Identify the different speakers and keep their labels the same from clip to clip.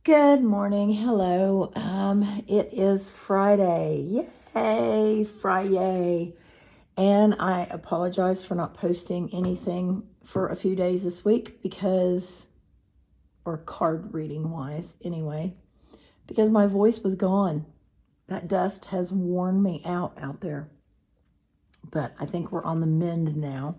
Speaker 1: Good morning. Hello. It is Friday. Yay, Friday. And I apologize for not posting anything for a few days this week or card reading wise anyway, because my voice was gone. That dust has worn me out there. But I think we're on the mend now,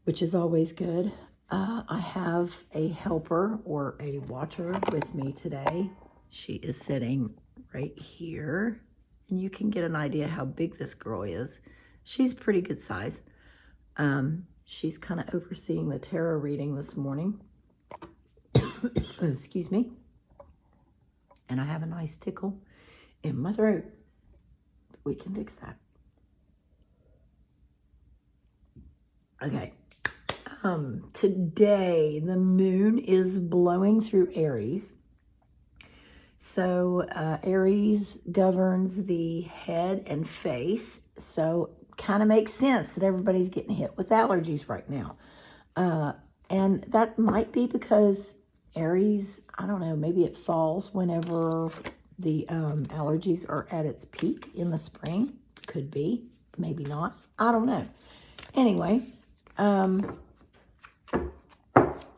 Speaker 1: which is always good. I have a helper or a watcher with me today. She is sitting right here, and you can get an idea how big this girl is. She's pretty good size. She's kind of overseeing the tarot reading this morning. Excuse me. And I have a nice tickle in my throat. We can fix that. Okay. Today, the moon is blowing through Aries. So Aries governs the head and face. So kind of makes sense that everybody's getting hit with allergies right now. And that might be because Aries, I don't know, maybe it falls whenever the allergies are at its peak in the spring. Could be, maybe not. I don't know. Anyway,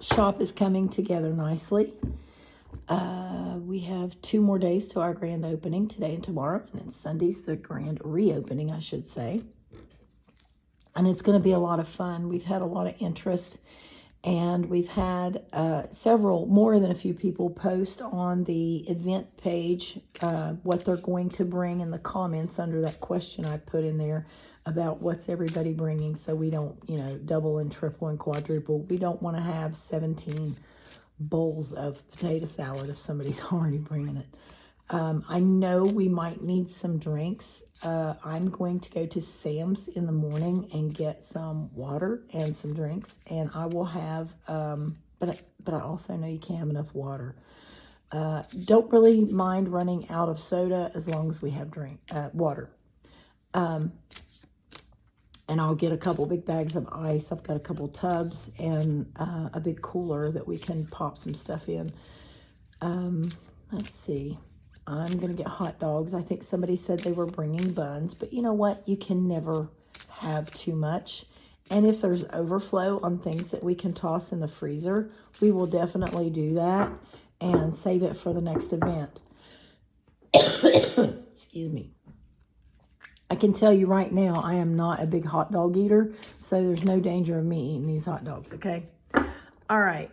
Speaker 1: shop is coming together nicely. We have 2 more days to our grand opening, today and tomorrow, and then Sunday's the grand reopening, I should say. And it's going to be a lot of fun. We've had a lot of interest, and we've had more than a few people post on the event page what they're going to bring in the comments under that question I put in there about what's everybody bringing, so we don't, double and triple and quadruple. We don't want to have 17 bowls of potato salad if somebody's already bringing it. I know we might need some drinks. I'm going to go to Sam's in the morning and get some water and some drinks, and I will have, but I also know you can't have enough water. Don't really mind running out of soda as long as we have water. And I'll get a couple big bags of ice. I've got a couple tubs and a big cooler that we can pop some stuff in. Let's see. I'm going to get hot dogs. I think somebody said they were bringing buns, but you know what? You can never have too much. And if there's overflow on things that we can toss in the freezer, we will definitely do that and save it for the next event. Excuse me. I can tell you right now, I am not a big hot dog eater, so there's no danger of me eating these hot dogs, okay? All right.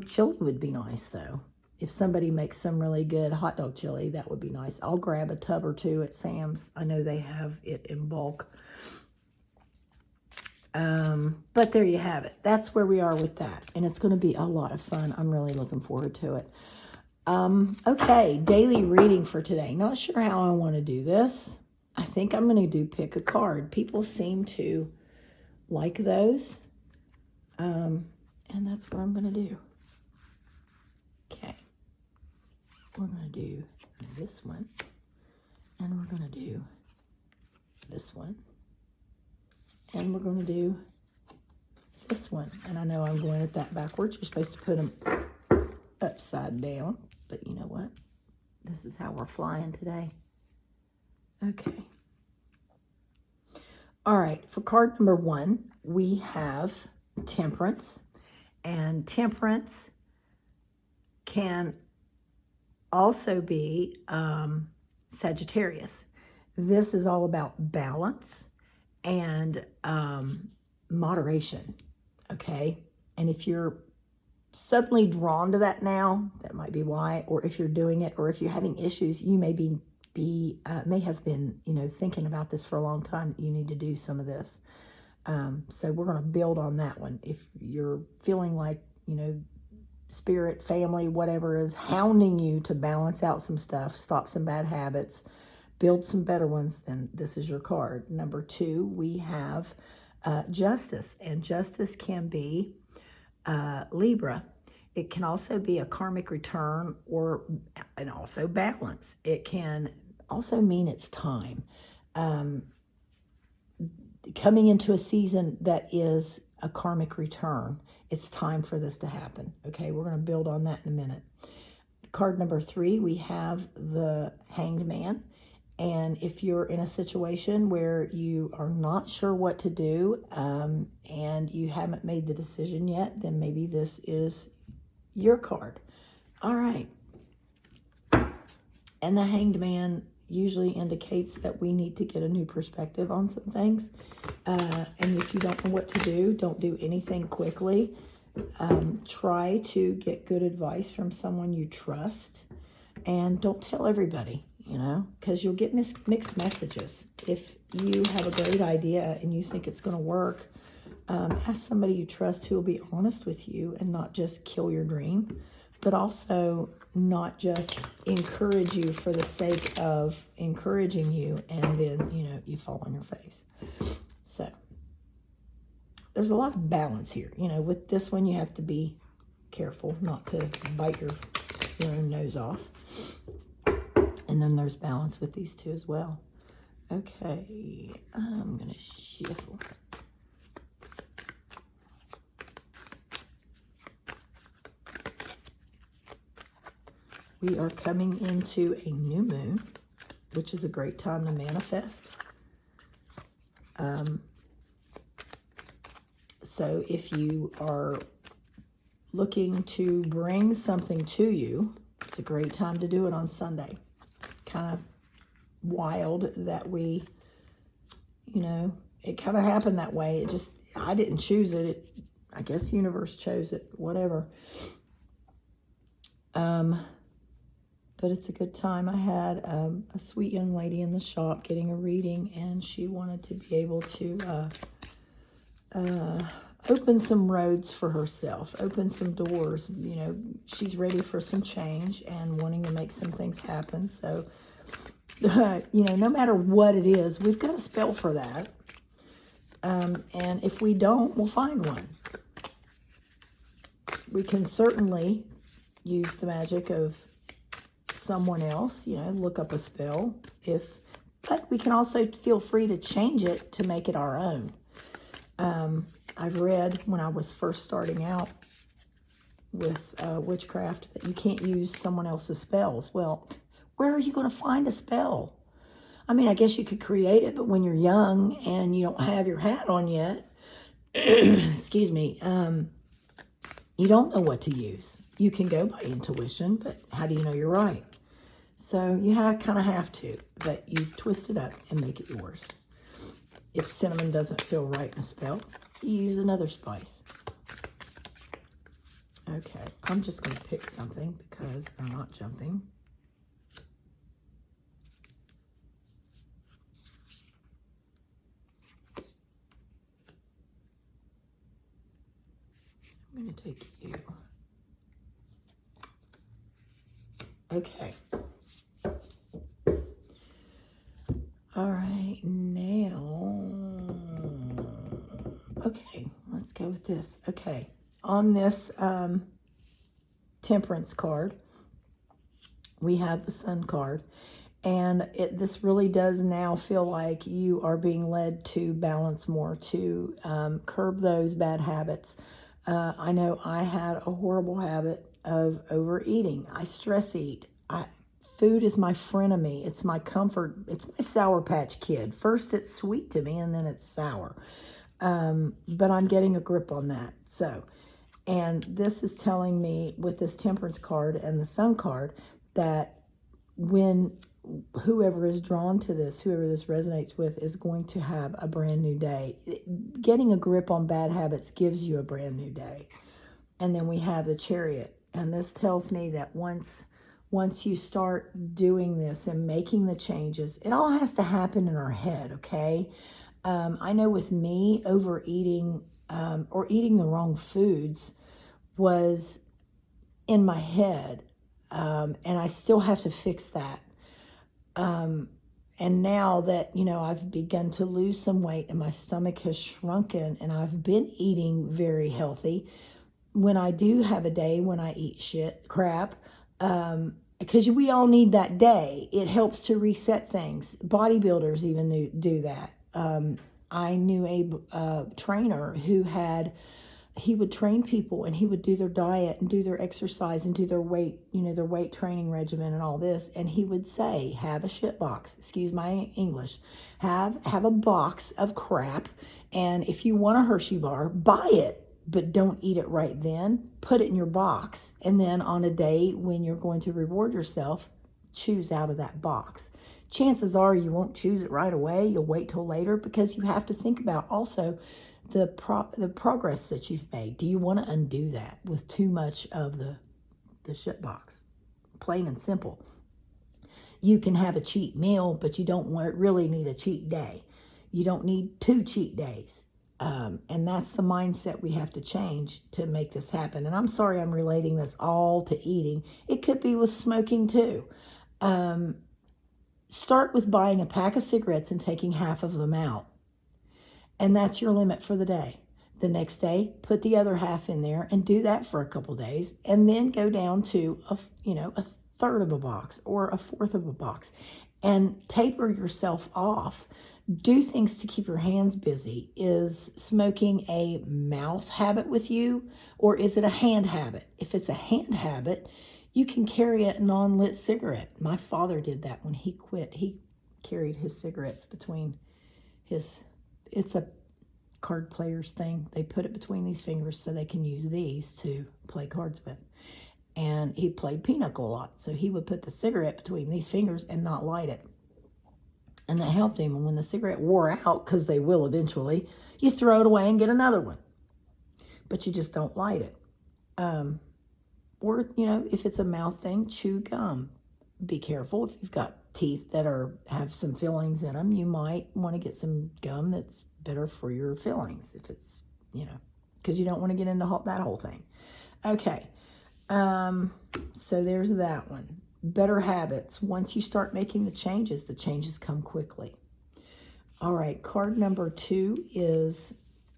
Speaker 1: Chili would be nice, though. If somebody makes some really good hot dog chili, that would be nice. I'll grab a tub or 2 at Sam's. I know they have it in bulk. But there you have it. That's where we are with that. And it's going to be a lot of fun. I'm really looking forward to it. Okay, daily reading for today. Not sure how I want to do this. I think I'm going to do pick a card. People seem to like those. And that's what I'm going to do. Okay. We're going to do this one. And we're going to do this one. And we're going to do this one. And I know I'm going at that backwards. You're supposed to put them upside down. But you know what? This is how we're flying today. Okay. All right. For card number 1, we have Temperance. And Temperance can also be Sagittarius. This is all about balance and moderation. Okay. And if you're suddenly drawn to that now, that might be why. Or if you're doing it, or if you're having issues, you may may have been, thinking about this for a long time, that you need to do some of this. So we're going to build on that one. If you're feeling like, spirit, family, whatever is hounding you to balance out some stuff, stop some bad habits, build some better ones, then this is your card. Number 2, we have Justice. And Justice can be Libra. It can also be a karmic return and also balance. It can also mean it's time. Coming into a season that is a karmic return. It's time for this to happen. Okay, we're going to build on that in a minute. card number 3, we have the Hanged Man. And if you're in a situation where you are not sure what to do and you haven't made the decision yet, then maybe this is your card. All right. And the Hanged Man usually indicates that we need to get a new perspective on some things. And if you don't know what to do, don't do anything quickly. Try to get good advice from someone you trust. And don't tell everybody, because you'll get mixed messages. If you have a great idea and you think it's going to work, ask somebody you trust who will be honest with you and not just kill your dream, but also not just encourage you for the sake of encouraging you and then, you fall on your face. So there's a lot of balance here. With this one, you have to be careful not to bite your own nose off. And then there's balance with these two as well. Okay, I'm going to shuffle. We are coming into a new moon, which is a great time to manifest. So if you are looking to bring something to you, it's a great time to do it on Sunday. Kind of wild that we, it kind of happened that way. I didn't choose it. I guess the universe chose it, whatever. But it's a good time. I had a sweet young lady in the shop getting a reading, and she wanted to be able to open some roads for herself, open some doors. She's ready for some change and wanting to make some things happen. So, no matter what it is, we've got a spell for that. And if we don't, we'll find one. We can certainly use the magic of someone else, look up a spell. But we can also feel free to change it to make it our own. I've read when I was first starting out with witchcraft that you can't use someone else's spells. Well, where are you going to find a spell? I mean, I guess you could create it, but when you're young and you don't have your hat on yet, excuse me, you don't know what to use. You can go by intuition, but how do you know you're right? So you kind of have to, but you twist it up and make it yours. If cinnamon doesn't feel right in a spell, you use another spice. Okay, I'm just going to pick something because they're not jumping. I'm going to take you. Okay. All right, now, okay, let's go with this. Okay, on this Temperance card, we have the Sun card, and this really does now feel like you are being led to balance more, to curb those bad habits. I know I had a horrible habit of overeating. I stress eat. Food is my frenemy. It's my comfort. It's my Sour Patch Kid. First it's sweet to me and then it's sour. But I'm getting a grip on that. And this is telling me with this Temperance card and the Sun card that when whoever is drawn to this, whoever this resonates with, is going to have a brand new day. Getting a grip on bad habits gives you a brand new day. And then we have the Chariot. And this tells me that once you start doing this and making the changes, it all has to happen in our head, okay? I know with me, overeating or eating the wrong foods was in my head. And I still have to fix that. And now that, I've begun to lose some weight and my stomach has shrunken and I've been eating very healthy, when I do have a day when I eat crap, because we all need that day, it helps to reset things. Bodybuilders even do that. I knew a trainer who had he would train people, and he would do their diet and do their exercise and do their weight, their weight training regimen and all this. And he would say, have a shit box, excuse my English, have a box of crap. And if you want a Hershey bar, buy it, but don't eat it right then. Put it in your box. And then on a day when you're going to reward yourself, choose out of that box. Chances are you won't choose it right away. You'll wait till later, because you have to think about also the progress that you've made. Do you want to undo that with too much of the shit box? Plain and simple. You can have a cheat meal, but you don't really need a cheat day. You don't need 2 cheat days. And that's the mindset we have to change to make this happen. And I'm sorry I'm relating this all to eating. It could be with smoking too. Start with buying a pack of cigarettes and taking half of them out. And that's your limit for the day. The next day, put the other half in there and do that for a couple days. And then go down to a third of a box or a fourth of a box. And taper yourself off. Do things to keep your hands busy. Is smoking a mouth habit with you, or is it a hand habit? If it's a hand habit, you can carry a non-lit cigarette. My father did that when he quit. He carried his cigarettes between it's a card player's thing. They put it between these fingers so they can use these to play cards with. And he played pinochle a lot. So he would put the cigarette between these fingers and not light it. And that helped him. And when the cigarette wore out, because they will eventually, you throw it away and get another one. But you just don't light it. Or, if it's a mouth thing, chew gum. Be careful. If you've got teeth that have some fillings in them, you might want to get some gum that's better for your fillings. If it's, because you don't want to get into that whole thing. Okay. So there's that one. Better habits. Once you start making the changes come quickly. All right, card number 2 is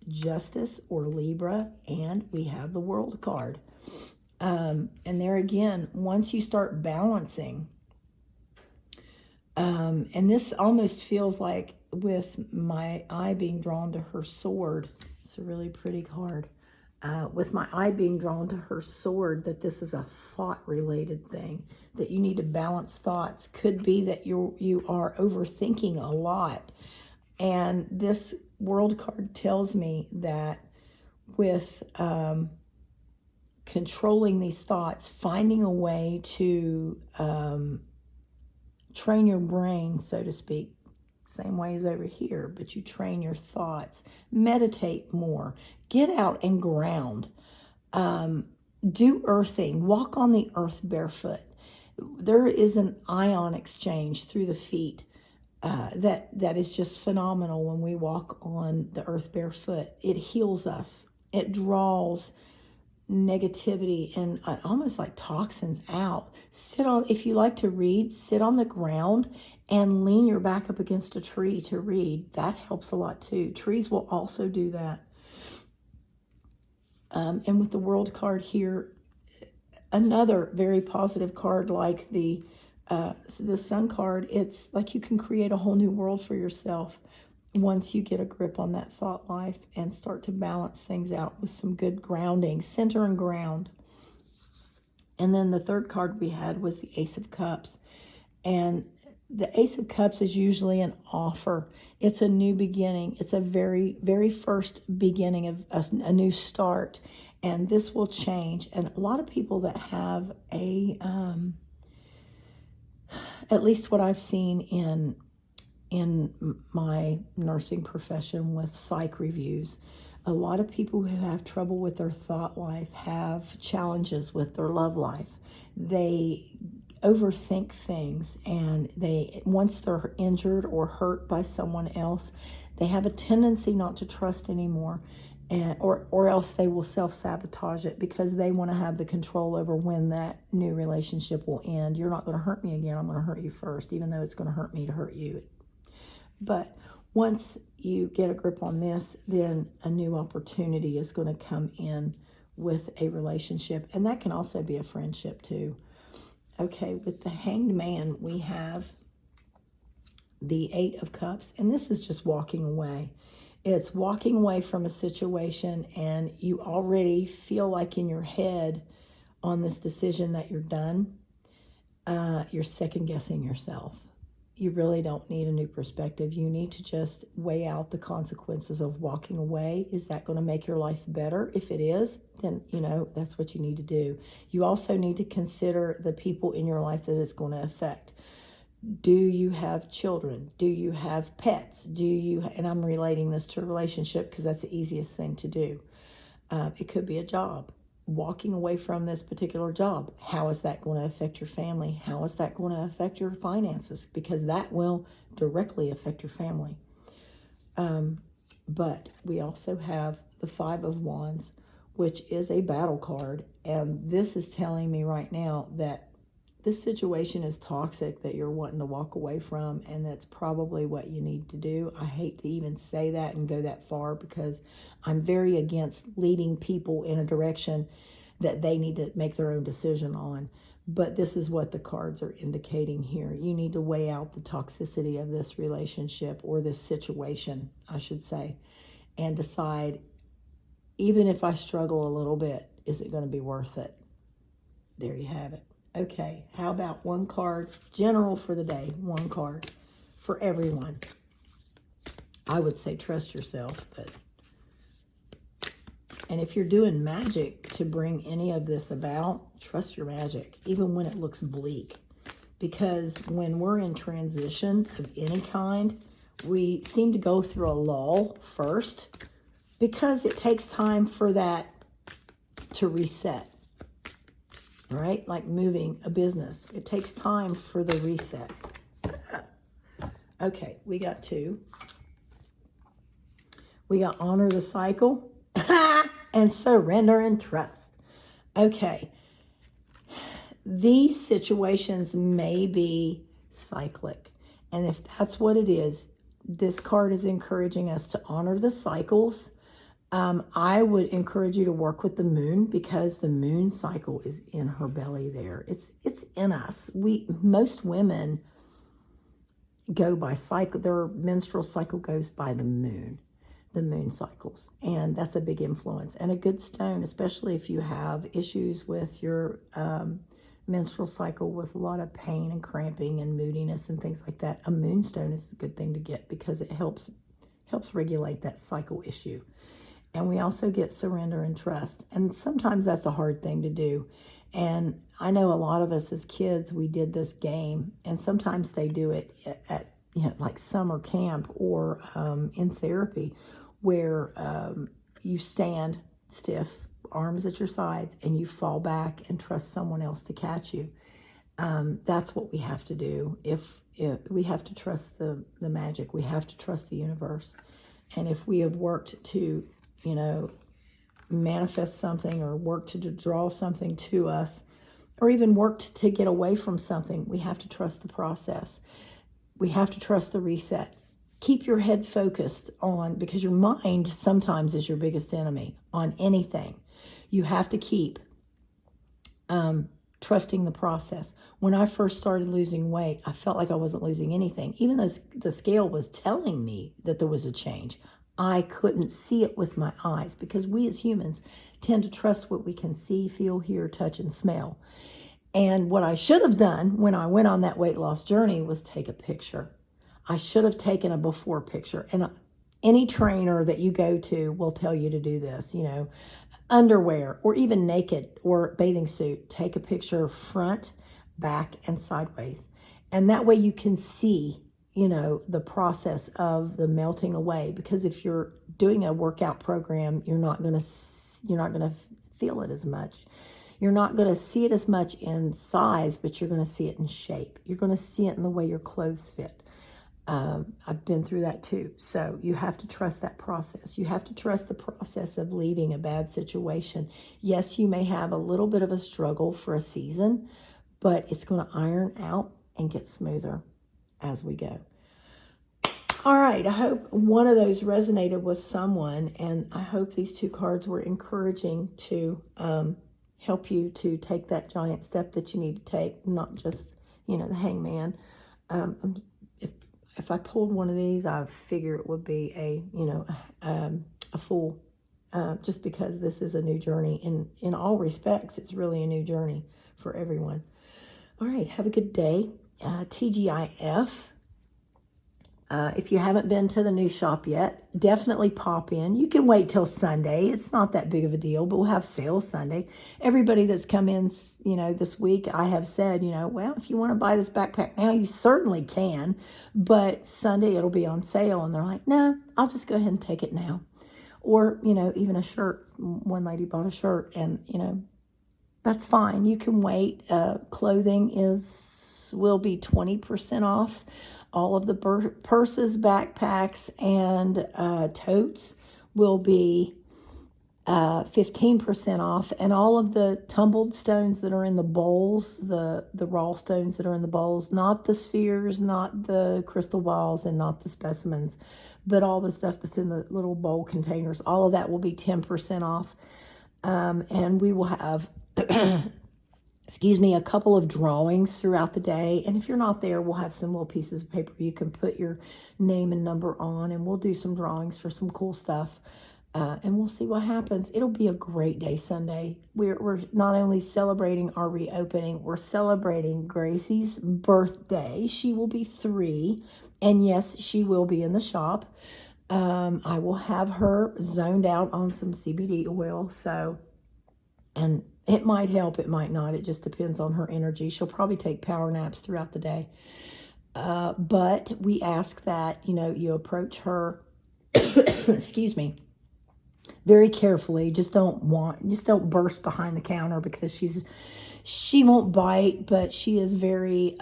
Speaker 1: Justice or Libra, and we have the World card. And there again, once you start balancing, and this almost feels like with my eye being drawn to her sword, it's a really pretty card. With my eye being drawn to her sword, that this is a thought-related thing, that you need to balance thoughts. Could be that you are overthinking a lot. And this World card tells me that with controlling these thoughts, finding a way to train your brain, so to speak, same way as over here, but you train your thoughts, meditate more, get out and ground, do earthing, walk on the earth barefoot. There is an ion exchange through the feet that is just phenomenal when we walk on the earth barefoot. It heals us. It draws negativity and almost like toxins out. If you like to read, sit on the ground and lean your back up against a tree to read. That helps a lot too. Trees will also do that. And with the World card here, another very positive card like the Sun card, it's like you can create a whole new world for yourself once you get a grip on that thought life and start to balance things out with some good grounding, center and ground. And then the third card we had was the Ace of Cups. And the Ace of Cups is usually an offer. It's a new beginning. It's a very, very first beginning of a new start. And this will change. And a lot of people that have at least what I've seen in my nursing profession with psych reviews, a lot of people who have trouble with their thought life have challenges with their love life. They overthink things, and once they're injured or hurt by someone else, they have a tendency not to trust anymore, or else they will self-sabotage it because they want to have the control over when that new relationship will end. You're not going to hurt me again. I'm going to hurt you first, even though it's going to hurt me to hurt you. But once you get a grip on this, then a new opportunity is going to come in with a relationship. And that can also be a friendship too. Okay, with the Hanged Man, we have the 8 of Cups. And this is just walking away. It's walking away from a situation and you already feel like in your head on this decision that you're done. You're second guessing yourself. You really don't need a new perspective. You need to just weigh out the consequences of walking away. Is that going to make your life better? If it is, then, that's what you need to do. You also need to consider the people in your life that it's going to affect. Do you have children? Do you have pets? And I'm relating this to a relationship because that's the easiest thing to do. It could be a job. Walking away from this particular job, how is that going to affect your family? How is that going to affect your finances? Because that will directly affect your family. But we also have the Five of Wands, which is a battle card. And this is telling me right now that this situation is toxic that you're wanting to walk away from, and that's probably what you need to do. I hate to even say that and go that far because I'm very against leading people in a direction that they need to make their own decision on. But this is what the cards are indicating here. You need to weigh out the toxicity of this relationship or this situation, I should say, and decide, even if I struggle a little bit, is it going to be worth it? There you have it. Okay, how about one card, general for the day, one card for everyone. I would say trust yourself, and if you're doing magic to bring any of this about, trust your magic, even when it looks bleak. Because when we're in transition of any kind, we seem to go through a lull first because it takes time for that to reset. Right? Like moving a business. It takes time for the reset. Okay, we got two. We got honor the cycle and surrender and trust. Okay. These situations may be cyclic. And if that's what it is, this card is encouraging us to honor the cycles. I would encourage you to work with the moon because the moon cycle is in her belly there. It's in us. Most women go by cycle. Their menstrual cycle goes by the moon cycles. And that's a big influence. And a good stone, especially if you have issues with your menstrual cycle with a lot of pain and cramping and moodiness and things like that, a moonstone is a good thing to get because it helps regulate that cycle issue. And we also get surrender and trust. And sometimes that's a hard thing to do. And I know a lot of us as kids, we did this game. And sometimes they do it at like summer camp or in therapy where you stand stiff, arms at your sides, and you fall back and trust someone else to catch you. That's what we have to do. If we have to trust the magic. We have to trust the universe. And if we have worked to manifest something or work to draw something to us or even worked to get away from something, we have to trust the process. We have to trust the reset. Keep your head focused on, because your mind sometimes is your biggest enemy on anything. You have to keep trusting the process. When I first started losing weight, I felt like I wasn't losing anything. Even though the scale was telling me that there was a change, I couldn't see it with my eyes because we as humans tend to trust what we can see, feel, hear, touch, and smell. And what I should have done when I went on that weight loss journey was take a picture. I should have taken a before picture. And any trainer that you go to will tell you to do this, underwear or even naked or bathing suit. Take a picture front, back, and sideways. And that way you can see the process of the melting away, because if you're doing a workout program, you're not going to feel it as much. You're not going to see it as much in size, but you're going to see it in shape. You're going to see it in the way your clothes fit. I've been through that too. So you have to trust that process. You have to trust the process of leaving a bad situation. Yes, you may have a little bit of a struggle for a season, but it's going to iron out and get smoother as we go. All right, I hope one of those resonated with someone, and I hope these two cards were encouraging to help you to take that giant step that you need to take, not just, the hangman. if I pulled one of these, I figure it would be a full, just because this is a new journey. In all respects, it's really a new journey for everyone. All right, have a good day. TGIF. If you haven't been to the new shop yet, definitely pop in. You can wait till Sunday. It's not that big of a deal, but we'll have sales Sunday. Everybody that's come in, this week, I have said, well, if you want to buy this backpack now, you certainly can. But Sunday it'll be on sale. And they're like, no, I'll just go ahead and take it now. Or, even a shirt. One lady bought a shirt and, that's fine. You can wait. Clothing will be 20% off. All of the purses, backpacks, and totes will be 15% off. And all of the tumbled stones that are in the bowls, the raw stones that are in the bowls, not the spheres, not the crystal balls, and not the specimens, but all the stuff that's in the little bowl containers, all of that will be 10% off. And we will have... a couple of drawings throughout the day. And if you're not there, we'll have some little pieces of paper you can put your name and number on, and we'll do some drawings for some cool stuff. And we'll see what happens. It'll be a great day Sunday. We're not only celebrating our reopening, we're celebrating Gracie's birthday. She will be 3. And yes, she will be in the shop. I will have her zoned out on some CBD oil. And it might help, it might not. It just depends on her energy. She'll probably take power naps throughout the day. But we ask that, you approach her, excuse me, very carefully. Just don't burst behind the counter, because she won't bite, but she is very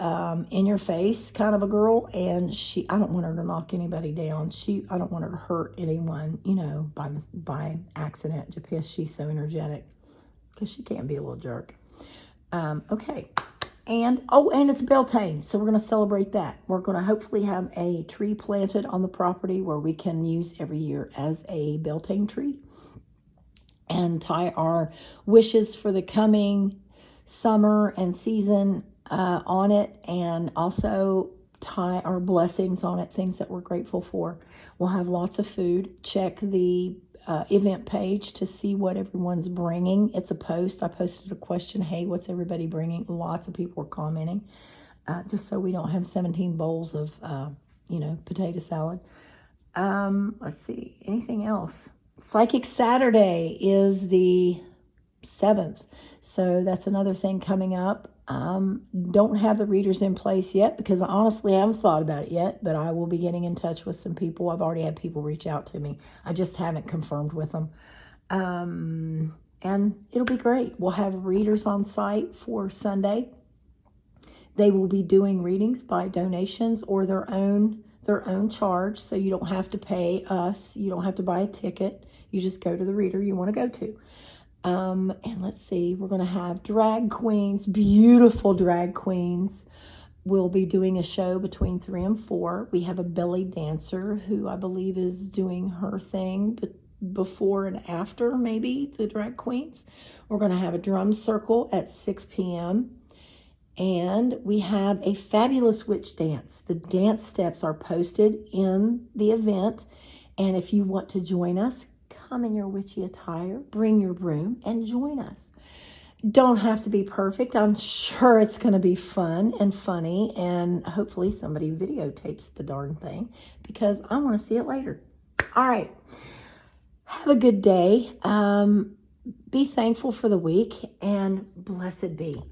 Speaker 1: in your face kind of a girl. And I don't want her to knock anybody down. I don't want her to hurt anyone, by accident, just because she's so energetic. Because she can be a little jerk. Okay. And it's Beltane. So we're going to celebrate that. We're going to hopefully have a tree planted on the property where we can use every year as a Beltane tree. And tie our wishes for the coming summer and season on it. And also tie our blessings on it, things that we're grateful for. We'll have lots of food. Check the event page to see what everyone's bringing. It's a post. I posted a question. Hey, what's everybody bringing? Lots of people are commenting, just so we don't have 17 bowls of, potato salad. Let's see. Anything else? Psychic Saturday is the 7th. So that's another thing coming up. Don't have the readers in place yet, because I honestly haven't thought about it yet, but I will be getting in touch with some people. I've already had people reach out to me. I just haven't confirmed with them. And it'll be great. We'll have readers on site for Sunday. They will be doing readings by donations or their own charge. So you don't have to pay us. You don't have to buy a ticket. You just go to the reader you want to go to. And let's see, we're going to have drag queens, beautiful drag queens. We'll be doing a show between 3 and 4. We have a belly dancer who I believe is doing her thing, but before and after maybe the drag queens. We're going to have a drum circle at 6 p.m. And we have a fabulous witch dance. The dance steps are posted in the event. And if you want to join us, come in your witchy attire, bring your broom, and join us. Don't have to be perfect. I'm sure it's going to be fun and funny, and hopefully somebody videotapes the darn thing, because I want to see it later. All right. Have a good day. Be thankful for the week, and blessed be.